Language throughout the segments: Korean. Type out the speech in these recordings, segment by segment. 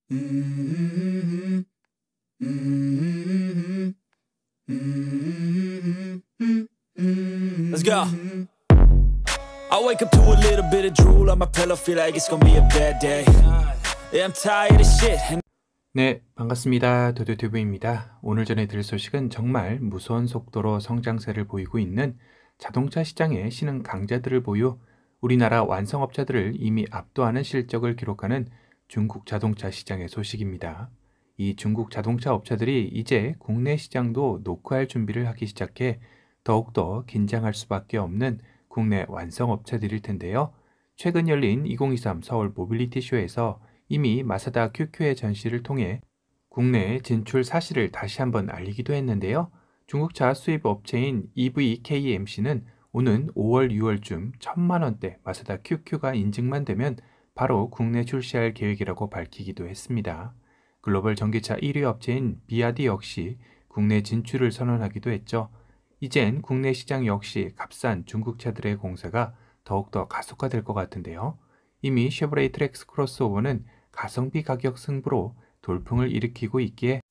Let's go. I wake up to a little bit of drool on my pillow, feel like it's gonna be a bad day. Yeah, I'm tired of shit. 네, 반갑습니다. 도도튜브입니다. 오늘 전해드릴 소식은 정말 무서운 속도로 성장세를 보이고 있는 자동차 시장의 신흥 강자들을 보유, 우리나라 완성업자들을 이미 압도하는 실적을 기록하는 중국 자동차 시장의 소식입니다. 이 중국 자동차 업체들이 이제 국내 시장도 노크할 준비를 하기 시작해 더욱더 긴장할 수밖에 없는 국내 완성업체들일 텐데요. 최근 열린 2023 서울 모빌리티 쇼에서 이미 마사다 QQ의 전시를 통해 국내 진출 사실을 다시 한번 알리기도 했는데요. 중국차 수입 업체인 EVKMC는 오는 5월, 6월쯤 1,000만 원대 마사다 QQ가 인증만 되면 바로 국내 출시할 계획이라고 밝히기도 했습니다. 글로벌 전기차 1위 업체인 비아디 역시 국내 진출을 선언하기도 했죠. 이젠 국내 시장 역시 값싼 중국차들의 공세가 더욱더 가속화될 것 같은데요. 이미 쉐보레이 트랙스 크로스오버는 가성비 가격 승부로 돌풍을 일으키고 있기에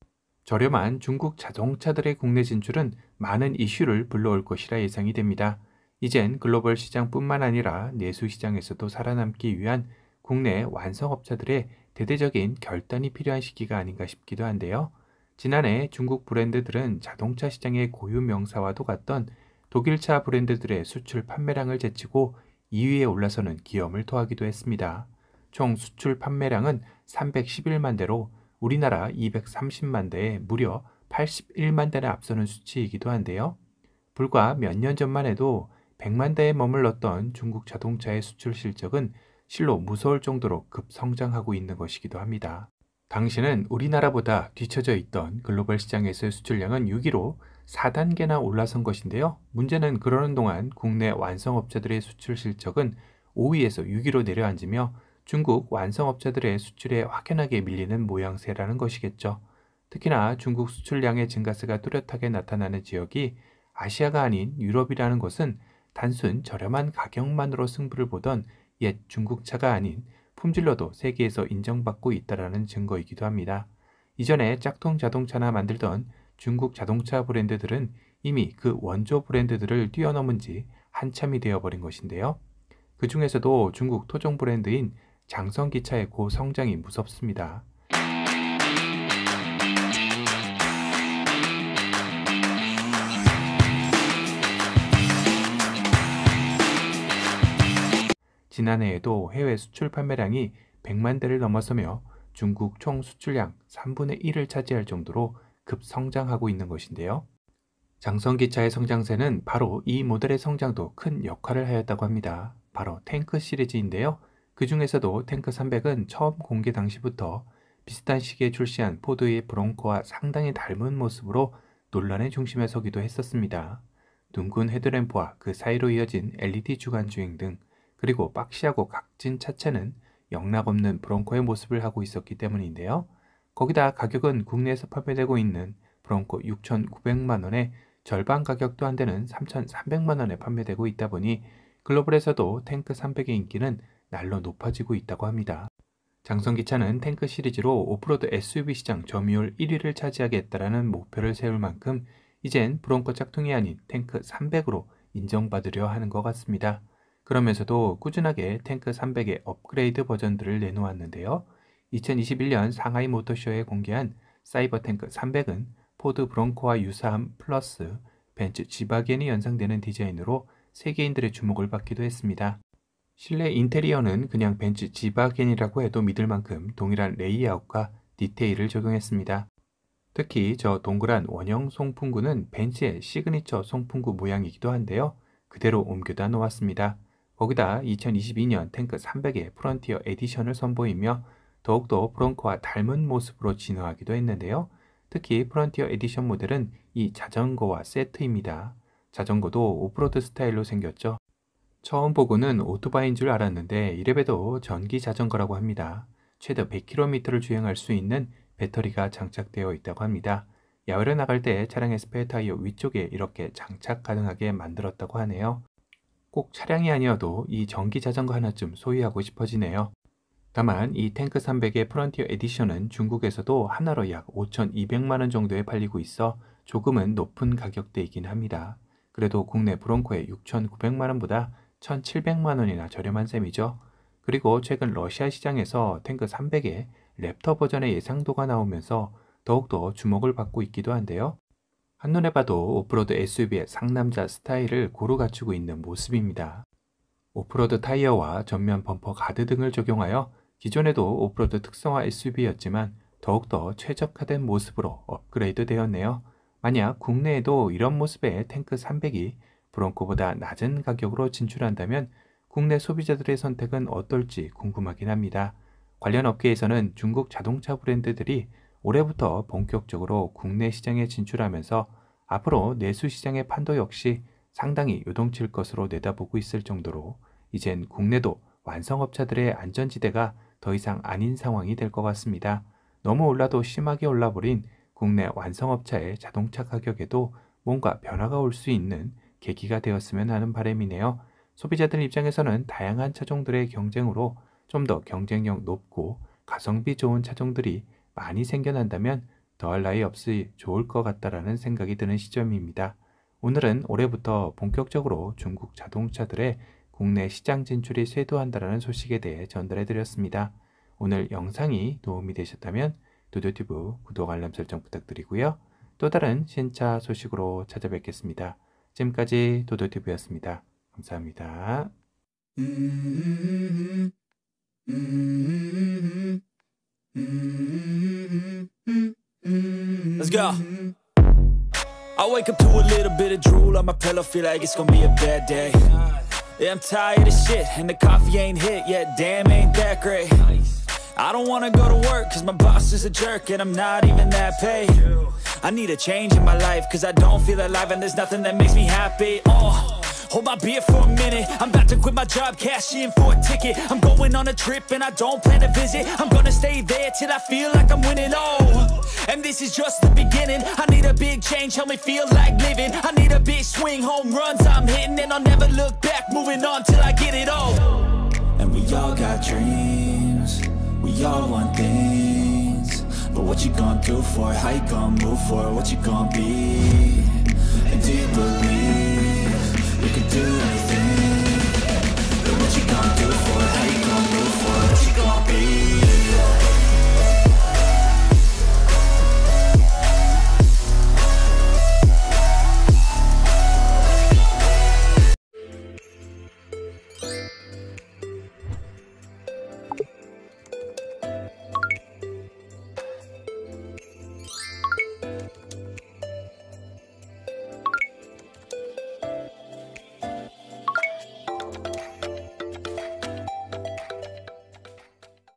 저렴한 중국 자동차들의 국내 진출은 많은 이슈를 불러올 것이라 예상이 됩니다. 이젠 글로벌 시장뿐만 아니라 내수 시장에서도 살아남기 위한 국내 완성업자들의 대대적인 결단이 필요한 시기가 아닌가 싶기도 한데요. 지난해 중국 브랜드들은 자동차 시장의 고유 명사와도 같던 독일차 브랜드들의 수출 판매량을 제치고 2위에 올라서는 기염을 토하기도 했습니다. 총 수출 판매량은 311만 대로 우리나라 230만 대에 무려 81만 대나 앞서는 수치이기도 한데요. 불과 몇 년 전만 해도 100만 대에 머물렀던 중국 자동차의 수출 실적은 실로 무서울 정도로 급성장하고 있는 것이기도 합니다. 당시는 우리나라보다 뒤처져 있던 글로벌 시장에서의 수출량은 6위로 4단계나 올라선 것인데요. 문제는 그러는 동안 국내 완성업체들의 수출 실적은 5위에서 6위로 내려앉으며 중국 완성업체들의 수출에 확연하게 밀리는 모양새라는 것이겠죠. 특히나 중국 수출량의 증가세가 뚜렷하게 나타나는 지역이 아시아가 아닌 유럽이라는 것은 단순 저렴한 가격만으로 승부를 보던 옛 중국차가 아닌 품질로도 세계에서 인정받고 있다는 증거이기도 합니다. 이전에 짝퉁 자동차나 만들던 중국 자동차 브랜드들은 이미 그 원조 브랜드들을 뛰어넘은 지 한참이 되어버린 것인데요. 그 중에서도 중국 토종 브랜드인 장성기차의 고성장이 무섭습니다. 지난해에도 해외 수출 판매량이 100만 대를 넘어서며 중국 총 수출량 3분의 1을 차지할 정도로 급성장하고 있는 것인데요. 장성기차의 성장세는 바로 이 모델의 성장도 큰 역할을 하였다고 합니다. 바로 탱크 시리즈인데요. 그 중에서도 탱크 300은 처음 공개 당시부터 비슷한 시기에 출시한 포드의 브롱코와 상당히 닮은 모습으로 논란의 중심에 서기도 했었습니다. 둥근 헤드램프와 그 사이로 이어진 LED 주간 주행 등 그리고 박시하고 각진 차체는 영락없는 브롱코의 모습을 하고 있었기 때문인데요. 거기다 가격은 국내에서 판매되고 있는 브롱코 6,900만 원에 절반 가격도 안 되는 3,300만 원에 판매되고 있다 보니 글로벌에서도 탱크 300의 인기는 날로 높아지고 있다고 합니다. 장성기차는 탱크 시리즈로 오프로드 SUV 시장 점유율 1위를 차지하겠다라는 목표를 세울 만큼 이젠 브롱코 짝퉁이 아닌 탱크 300으로 인정받으려 하는 것 같습니다. 그러면서도 꾸준하게 탱크 300의 업그레이드 버전들을 내놓았는데요. 2021년 상하이 모터쇼에 공개한 사이버 탱크 300은 포드 브롱코와 유사함 플러스 벤츠 지바겐이 연상되는 디자인으로 세계인들의 주목을 받기도 했습니다. 실내 인테리어는 그냥 벤츠 지바겐이라고 해도 믿을 만큼 동일한 레이아웃과 디테일을 적용했습니다. 특히 저 동그란 원형 송풍구는 벤츠의 시그니처 송풍구 모양이기도 한데요. 그대로 옮겨다 놓았습니다. 거기다 2022년 탱크 300의 프론티어 에디션을 선보이며 더욱더 브롱코와 닮은 모습으로 진화하기도 했는데요. 특히 프론티어 에디션 모델은 이 자전거와 세트입니다. 자전거도 오프로드 스타일로 생겼죠. 처음 보고는 오토바이인 줄 알았는데 이래봬도 전기 자전거라고 합니다. 최대 100km를 주행할 수 있는 배터리가 장착되어 있다고 합니다. 야외로 나갈 때 차량의 스페어 타이어 위쪽에 이렇게 장착 가능하게 만들었다고 하네요. 꼭 차량이 아니어도 이 전기 자전거 하나쯤 소유하고 싶어지네요. 다만 이 탱크 300의 프론티어 에디션은 중국에서도 하나로 약 5,200만원 정도에 팔리고 있어 조금은 높은 가격대이긴 합니다. 그래도 국내 브론코의 6,900만원보다 1,700만원이나 저렴한 셈이죠. 그리고 최근 러시아 시장에서 탱크 300의 랩터 버전의 예상도가 나오면서 더욱더 주목을 받고 있기도 한데요. 한눈에 봐도 오프로드 SUV의 상남자 스타일을 고루 갖추고 있는 모습입니다. 오프로드 타이어와 전면 범퍼 가드 등을 적용하여 기존에도 오프로드 특성화 SUV였지만 더욱더 최적화된 모습으로 업그레이드 되었네요. 만약 국내에도 이런 모습의 탱크 300이 브론코보다 낮은 가격으로 진출한다면 국내 소비자들의 선택은 어떨지 궁금하긴 합니다. 관련 업계에서는 중국 자동차 브랜드들이 올해부터 본격적으로 국내 시장에 진출하면서 앞으로 내수 시장의 판도 역시 상당히 요동칠 것으로 내다보고 있을 정도로 이젠 국내도 완성업체들의 안전지대가 더 이상 아닌 상황이 될 것 같습니다. 너무 올라도 심하게 올라버린 국내 완성업체의 자동차 가격에도 뭔가 변화가 올 수 있는 계기가 되었으면 하는 바람이네요. 소비자들 입장에서는 다양한 차종들의 경쟁으로 좀 더 경쟁력 높고 가성비 좋은 차종들이 많이 생겨난다면 더할 나위 없이 좋을 것 같다라는 생각이 드는 시점입니다. 오늘은 올해부터 본격적으로 중국 자동차들의 국내 시장 진출이 쇄도한다라는 소식에 대해 전달해 드렸습니다. 오늘 영상이 도움이 되셨다면 도도튜브 구독 알람 설정 부탁드리고요. 또 다른 신차 소식으로 찾아뵙겠습니다. 지금까지 도도튜브였습니다. 감사합니다. Let's go. I wake up to a little bit of drool on my pillow, feel like it's gonna be a bad day. Yeah, I'm tired of shit, and the coffee ain't hit yet, damn, ain't that great. I don't wanna go to work, cause my boss is a jerk, and I'm not even that paid. I need a change in my life, cause I don't feel alive, and there's nothing that makes me happy. Hold my beer for a minute, I'm about to quit my job, cash in for a ticket. I'm going on a trip and I don't plan to visit. I'm gonna stay there till I feel like I'm winning, and this is just the beginning. I need a big change, help me feel like living. I need a big swing, home runs I'm hitting, and I'll never look back, moving on till I get it all. And we all got dreams, we all want things, but what you gonna do for it? How you gonna move for it? What you gonna be? And do you believe you can do anything? But what you gonna do for it? How you gonna move for it? What you gonna be?